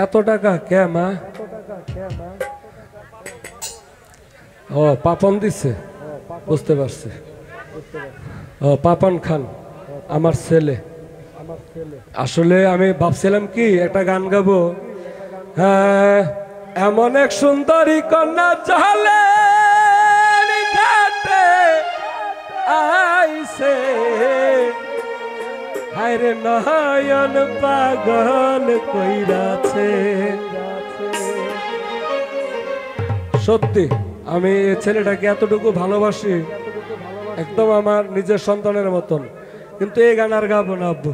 এত টাকা কে মা? ও পাপন দিচ্ছে, বুঝতে পারছি। ও পাপন খান আমার ছেলে। আসলে আমি ভাবছিলাম কি একটা গান গাবো। হ্যাঁ, এমন এক সুন্দরী কন্যা চলে ঘাটে আইছে, হায়রে নয়ন পাগল কইরাছে। সত্যি আমি এই ছেলেটাকে এতটুকু ভালোবাসি, একদম আমার নিজের সন্তানের মতন। কিন্তু এই গান আর গাবো না আব্বু।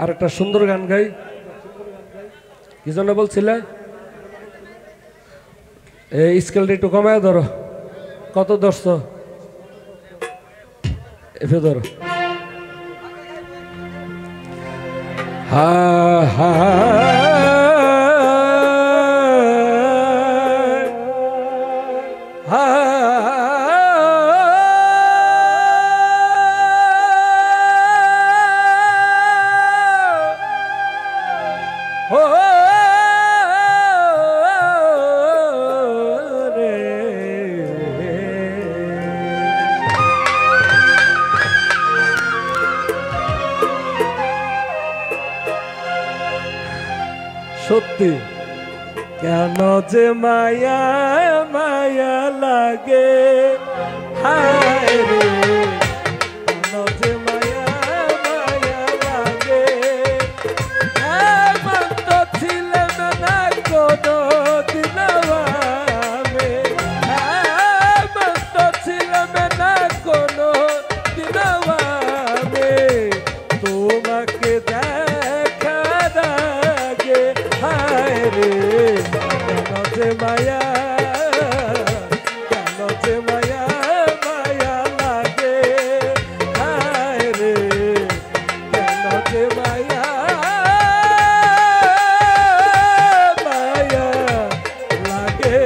আর একটা সুন্দর গান গাই। কি জন্য বলছিলে? এই স্কেলটা একটু কমায় ধরো। কত ধরছো? এফে ধরো। হা হা হা সত্যি কেন যে মায়া মায়া লাগে, হায় রে কেন যে মায়া মায়া লাগে। এমন তো ছিলাম না কোনো দিন আমি, এমন তো ছিলাম না কোনো দিন আমি, তোমাকে দেখার আগে হায় রে কেন যে মায়া, কেন যে মায়া মায়া লাগে, হায় রে কেন যে মায়া মায়া লাগে।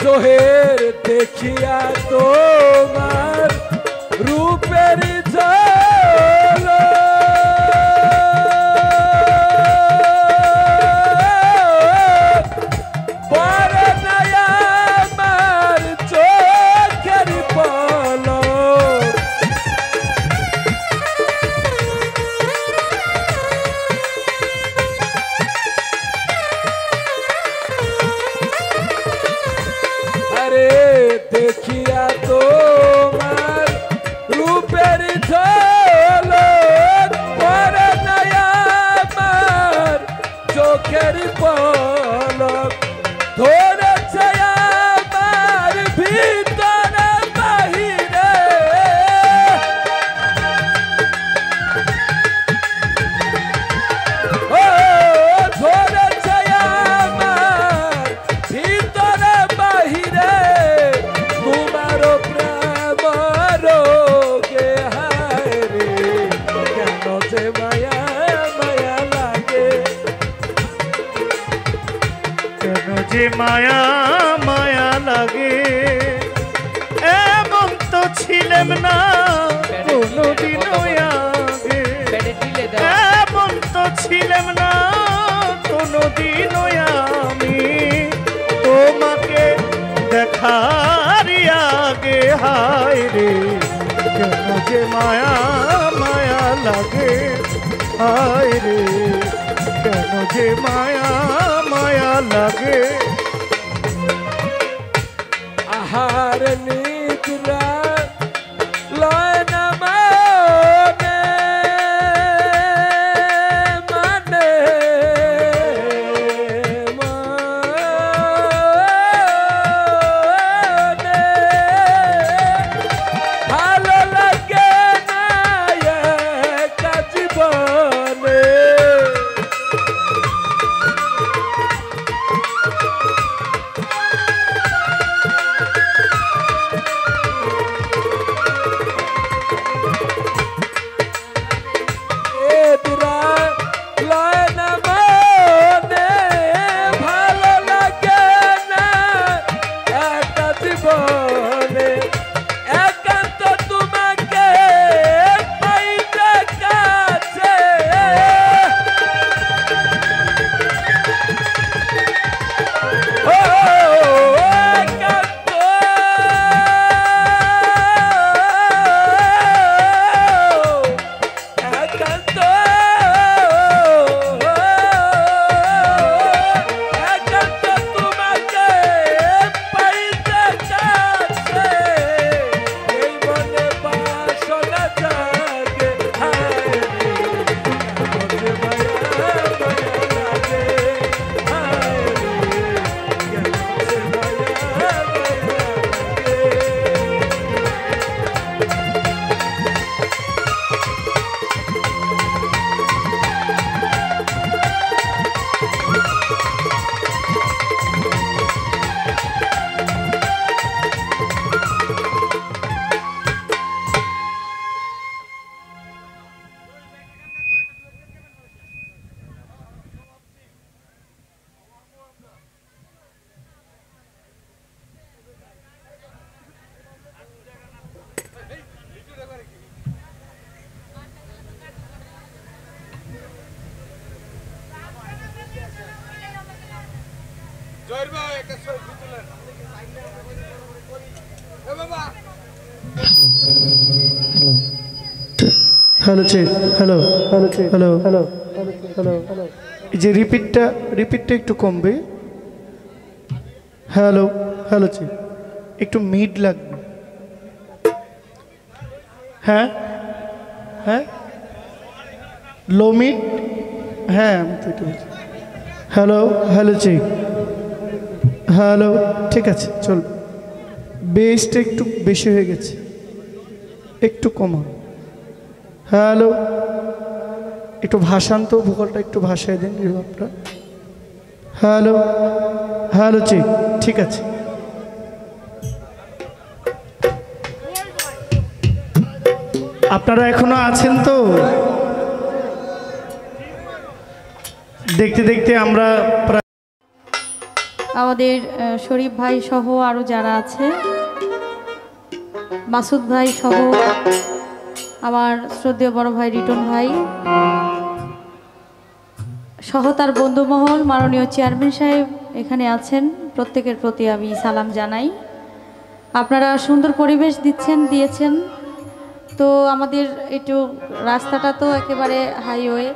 চোহের দেখিয়া তোমার রূপের ঝলক, পরে নাই আমার চোখের পলক। দেখিয়া তোমার রূপের ঝলক, পরে নাই আমার চোখের পলক। ধরেছে আমার ভিতরে বাহিরে, ও ধরেছে আমার ভিতরে বাহিরে, তোমারও প্রেম রোগে হায় রে কেন যে মায়া মায়া লাগে, কেন যে মায়া মায়া লাগে। এমন তো ছিলাম না কোনোদিনও আগে, এমন তো ছিলাম না কোনোদিনও আমি, তোমাকে দেখার আগে হায় রে কেন যে মায়া মায়া লাগে, হায় রে কেন যে মায়া মায়া লাগে। আহার নিদ্রা লয় না মানে, মানে মানে ভালো লাগে না একা hello chief, hello hello chief, hello hello hello hello. এই যে রিপিটটা একটু কমবে। হ্যালো হ্যালো চিফ, একটু মিড লাগবে। হ্যাঁ হ্যাঁ, লো মিড, হ্যাঁ আমি তো এটা বলছি। হ্যালো হ্যালো চিফ, হ্যালো, ঠিক আছে চলবে। বেসটা একটু বেশি হয়ে গেছে, একটু কমা। হ্যালো, একটু ভাষান্ত, ভূগোলটা একটু ভাষায় দিন রিভাবটা। হ্যালো হ্যালো চিফ, ঠিক আছে। আপনারা এখনো আছেন তো? দেখতে দেখতে আমরা প্রায় আমাদের শরীফ ভাই সহ আরও যারা আছে, মাসুদ ভাই সহ আমার শ্রদ্ধেয় বড় ভাই রিটন ভাই সহ তার বন্ধুমহল, মাননীয় চেয়ারম্যান সাহেব এখানে আছেন, প্রত্যেকের প্রতি আমি সালাম জানাই। আপনারা সুন্দর পরিবেশ দিয়েছেন। তো আমাদের একটু রাস্তাটা তো একেবারে হাইওয়ে,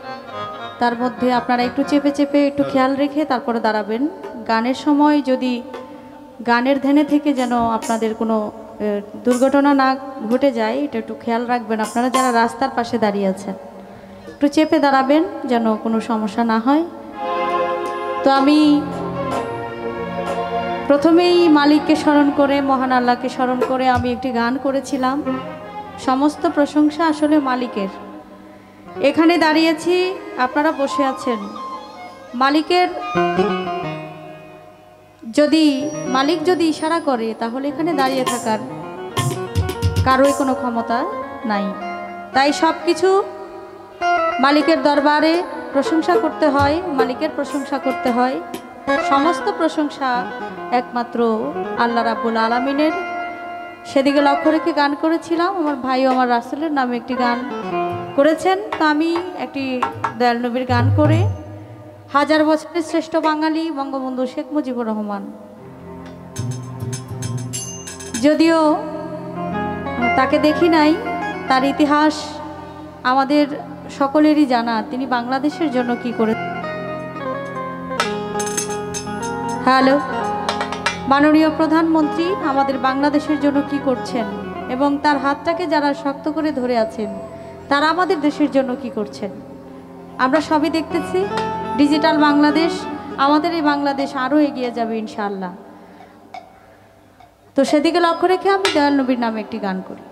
তার মধ্যে আপনারা একটু চেপে চেপে একটু খেয়াল রেখে তারপরে দাঁড়াবেন। গানের সময় যদি গানের ধ্যানে থেকে যেন আপনাদের কোনো দুর্ঘটনা না ঘটে যায়, এটা একটু খেয়াল রাখবেন। আপনারা যারা রাস্তার পাশে দাঁড়িয়ে আছেন একটু চেপে দাঁড়াবেন যেন কোনো সমস্যা না হয়। তো আমি প্রথমেই মালিককে স্মরণ করে, মহান আল্লাহকে স্মরণ করে আমি একটি গান করেছিলাম। সমস্ত প্রশংসা আসলে মালিকের। এখানে দাঁড়িয়েছি, আপনারা বসে আছেন, মালিকের মালিক যদি ইশারা করে তাহলে এখানে দাঁড়িয়ে থাকার কারোই কোনো ক্ষমতা নাই। তাই সব কিছু মালিকের দরবারে প্রশংসা করতে হয়, মালিকের প্রশংসা করতে হয়। সমস্ত প্রশংসা একমাত্র আল্লাহ রাব্বুল আলামিনের। সেদিকে লক্ষ্য রেখে গান করেছিলাম। আমার ভাইও আমার রাসূলের নামে একটি গান করেছেন, তো আমি একটি দয়াল নবীর গান করে, হাজার বছরের শ্রেষ্ঠ বাঙালি বঙ্গবন্ধু শেখ মুজিবুর রহমান, যদিও তাকে দেখি নাই, তার ইতিহাস আমাদের সকলেরই জানা। তিনি বাংলাদেশের জন্য কি করে। হ্যালো, মাননীয় প্রধানমন্ত্রী আমাদের বাংলাদেশের জন্য কি করছেন, এবং তার হাতটাকে যারা শক্ত করে ধরে আছেন তারা আমাদের দেশের জন্য কি করছেন আমরা সবই দেখতেছি। ডিজিটাল বাংলাদেশ, আমাদের এই বাংলাদেশ আরও এগিয়ে যাবে ইনশাআল্লাহ। তো সেদিকে লক্ষ্য রেখে আমি দয়াল নবীর নামে একটি গান করি।